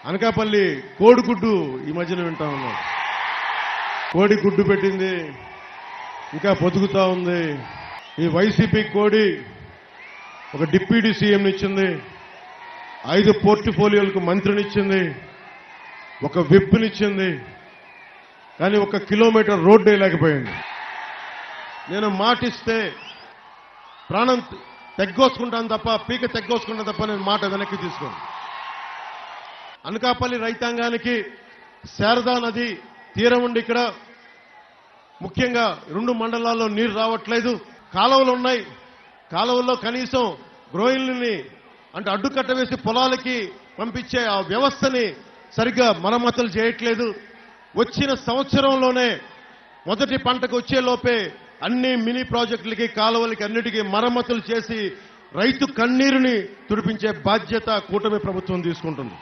అనకాపల్లి కోడిగుడ్డు ఈ మధ్యన వింటా ఉన్నాం. కోడి గుడ్డు పెట్టింది, ఇంకా బతుకుతా ఉంది. ఈ వైసీపీ కోడి ఒక డిప్యూటీ సీఎం ఇచ్చింది, 5 పోర్ట్ఫోలియోలకు మంత్రినిచ్చింది, ఒక విప్నిచ్చింది, కానీ 1 కిలోమీటర్ రోడ్డు వేయలేకపోయింది. నేను మాటిస్తే ప్రాణం తెగ్గోసుకుంటాను తప్ప, పీక తెగ్గోసుకుంటాను తప్ప నేను మాట వెనక్కి తీసుకోను. అనకాపల్లి రైతాంగానికి శారదా నది తీరం ఉండి ఇక్కడ ముఖ్యంగా 2 మండలాల్లో నీరు రావట్లేదు. కాలువలు ఉన్నాయి, కాలువల్లో కనీసం గ్రోయిల్ని అంటే అడ్డుకట్ట వేసి పొలాలకి పంపించే ఆ వ్యవస్థని సరిగ్గా మరమ్మతులు చేయట్లేదు. వచ్చిన సంవత్సరంలోనే మొదటి పంటకు వచ్చే లోపే అన్ని మినీ ప్రాజెక్టులకి, కాలువలకి అన్నిటికీ మరమ్మతులు చేసి రైతు కన్నీరుని తుడిపించే బాధ్యత కూటమి ప్రభుత్వం తీసుకుంటుంది.